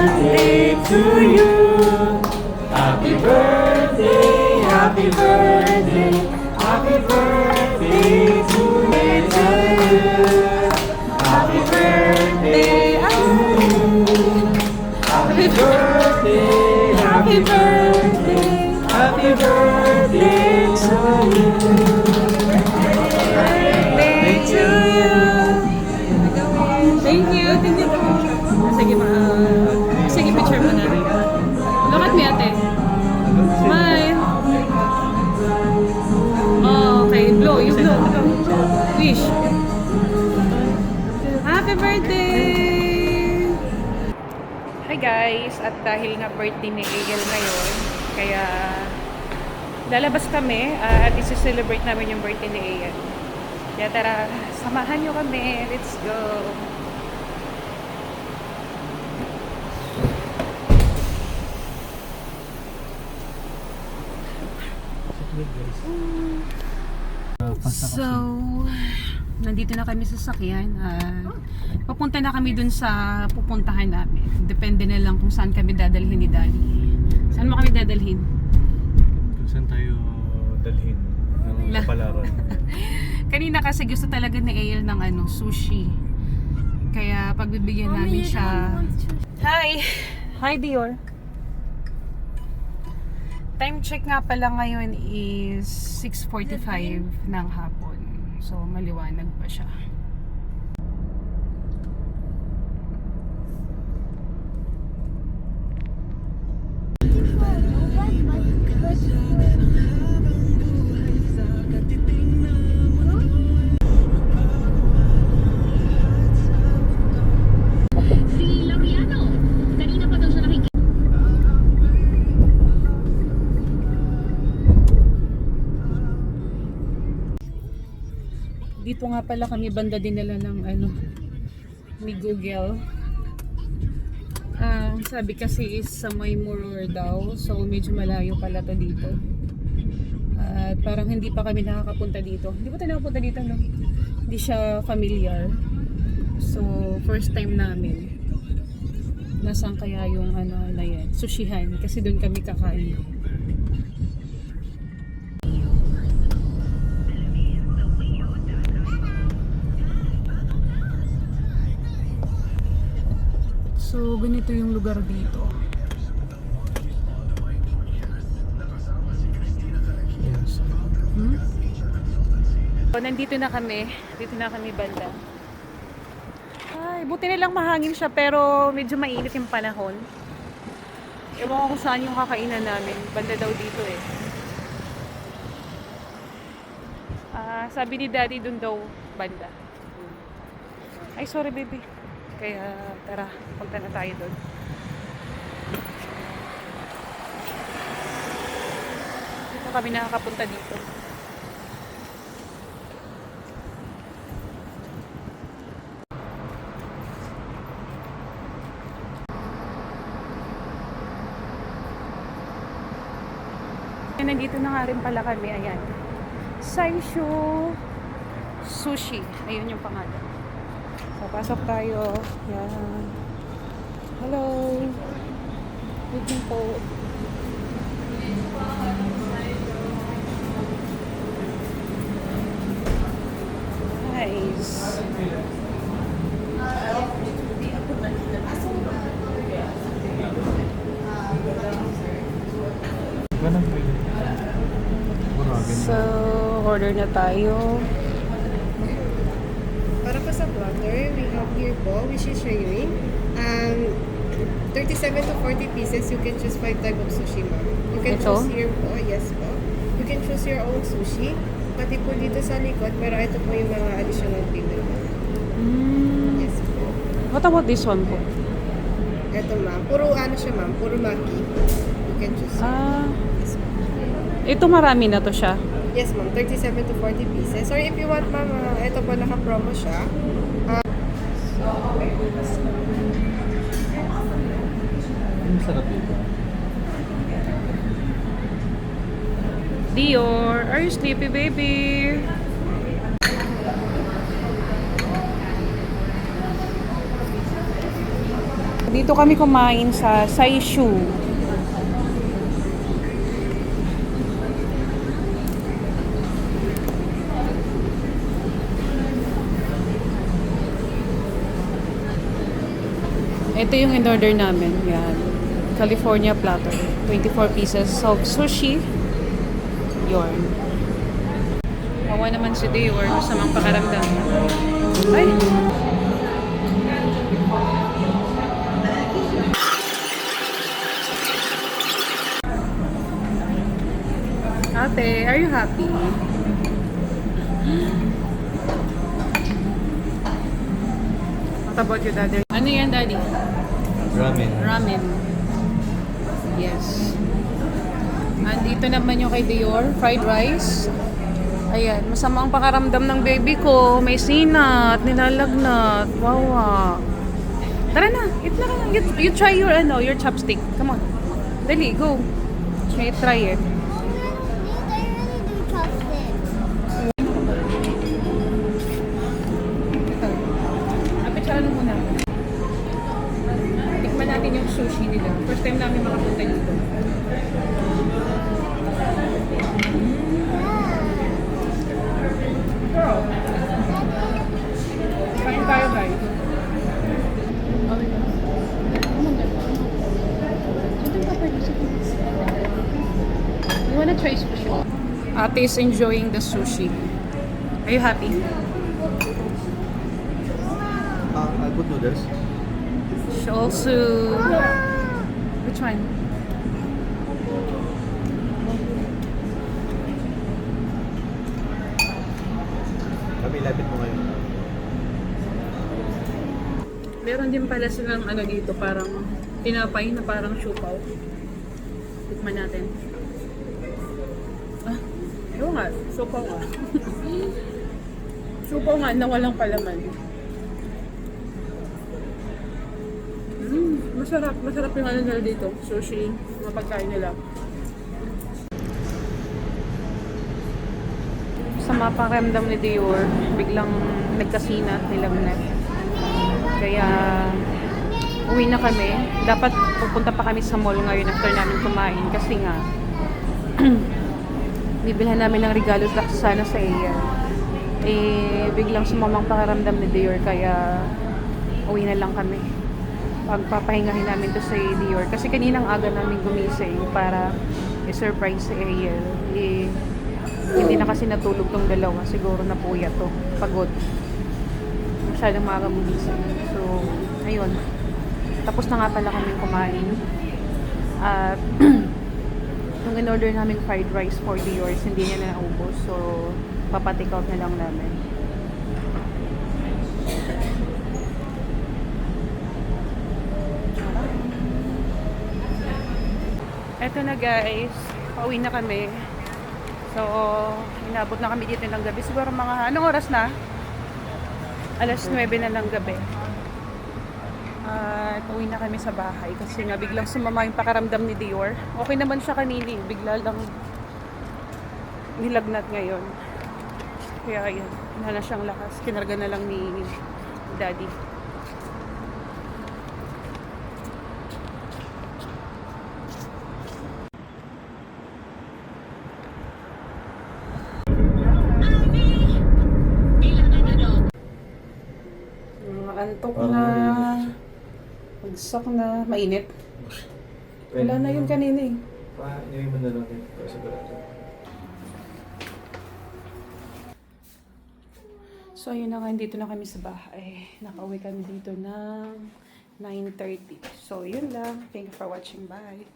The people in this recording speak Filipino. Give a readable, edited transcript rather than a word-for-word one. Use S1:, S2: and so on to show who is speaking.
S1: birthday to you. Happy birthday, happy birthday, happy birthday to you. Happy birthday to you. Happy birthday, happy birthday, happy birthday to you. Birthday to you.
S2: Thank you po. Sige pa. Sige, picture mo na. Look at me, ate. Smile. Oh, okay. Blow. You blow. Wish. Happy birthday! Hi guys! At dahil nga birthday ni Egel ngayon, kaya lalabas kami at isi-celebrate namin yung birthday ni Egel. Kaya tara, samahan nyo kami. Let's go! So, nandito na kami sa sakyan. Papunta na kami dun sa pupuntahan namin. Depende na lang kung saan kami dadalhin ni Daddy. Saan mo kami dadalhin?
S3: Kung saan tayo dalhin ng kapalaran.
S2: Kanina kasi gusto talaga ni Ael ng sushi. Kaya pagbibigyan namin siya. Hi! Hi Dior! Time check nga pala ngayon is 6:45 ng hapon. So, maliwanag pa siya. Dito nga pala kami banda dinala ng ni Google. Sabi kasi is sa May Muror daw, so medyo malayo pala to dito. At parang hindi pa kami nakakapunta dito. Hindi pa tayo nakapunta dito, no? Hindi siya familiar. So first time namin. Nasaan kaya yung na yan? Sushihan, kasi doon kami kakain. So, ganito yung lugar dito.
S3: Yes.
S2: So, nandito na kami. Dito na kami banda. Ay, buti na lang mahangin siya pero medyo mainit yung panahon. Ewan ko kung saan yung kakainan namin. Banda daw dito eh. Sabi ni Daddy dun daw banda. Ay, sorry baby. Kaya tara, punta na tayo doon. Dito kami nakakapunta dito. Nandito na nga rin pala kami, ayan. Saisho Sushi. Ayun yung pangalan. So, pasok tayo. Yan. Hello. Good morning po. Nice. So, order na tayo.
S4: Para po sa platter, we have here po, which is Shayuin. 37 to 40 pieces, you can choose 5 type of sushi, ma'am. You can
S2: Ito?
S4: choose here po, yes po. You can choose your own sushi. Pati po dito sa likod, pero ito po yung mga additional payment. Yes po.
S2: What about this one po?
S4: Ito ma'am, puro siya ma'am, puro maki. You can choose. Yes, po.
S2: Ito marami na to siya.
S4: Yes ma'am, 37 to 40 pieces. Or if you want ma'am, ito po naka-promo siya.
S3: Ang sarap dito.
S2: Dior, are you sleepy baby? dito kami kumain sa Saishu. Ito yung in-order namin. Yan. California platter. 24 pieces of sushi. Yorn. Kawa naman si Dior. Masamang pakaramdam. Ay! Ate, are you happy? What about you, Daddy? Ano yan, Daddy?
S3: Ramen.
S2: Ramen. Yes. Andito naman yung kay Dior, fried rice. Ayan, masama ang pakaramdam ng baby ko. May sinat, nilalagnat. Wawa. Tara na, eat na ka na. You try your chopstick. Come on. Dali, go. Try it. Ano muna? Tikman natin yung sushi nila. First time namin makapunta dito. Girl. Kain tayo, guys. You wanna try sushi? Ate is enjoying the sushi. Are you happy?
S3: Good noodles.
S2: She also... Which one?
S3: Kami, lapit mo ngayon.
S2: Meron din pala silang ano dito, parang tinapay na parang siupaw. Tikman natin. Ah, yun nga, siupaw nga. Siupaw nga na walang palaman. Masarap yung ano nila dito, sushi, mga pagkain nila. Sa mapakiramdam ni Dior, biglang nagkasinat, nilagnat. Kaya uwi na kami. Dapat pupunta pa kami sa mall ngayon after namin kumain kasi nga bibilhan namin ng regalo sana sa iya. Eh, biglang sumamang pakiramdam ni Dior kaya uwi na lang kami. Pagpapahingahin namin to sa Dior kasi kaninang aga namin gumising para i-surprise si Ariel. Eh, hindi na kasi natulog tong dalawa, siguro napuyat to, pagod, masyadong maaga gumising. So ayun, tapos na nga pala kaming kumain at yung in-order naming fried rice for Dior hindi niya na naubos, so papatik out na lang namin. Eto na guys, pauwi na kami. So, inabot na kami dito ng gabi. Siguro mga, anong oras na? Alas 9 na ng gabi. At pauwi na kami sa bahay kasi nga biglang sumama yung pakaramdam ni Dior. Okay naman siya kanini, bigla lang nilagnat ngayon. Kaya ayan, wala na siyang lakas. Kinarga na lang ni Daddy. Antok na, pagsak na, mainit. Wala na yun kanina eh.
S3: Inuwi mo na lang yun. Para sigurado.
S2: So ayun na nga, dito na kami sa bahay. Nakauwi kami dito ng 9:30. So yun lang. Thank you for watching. Bye!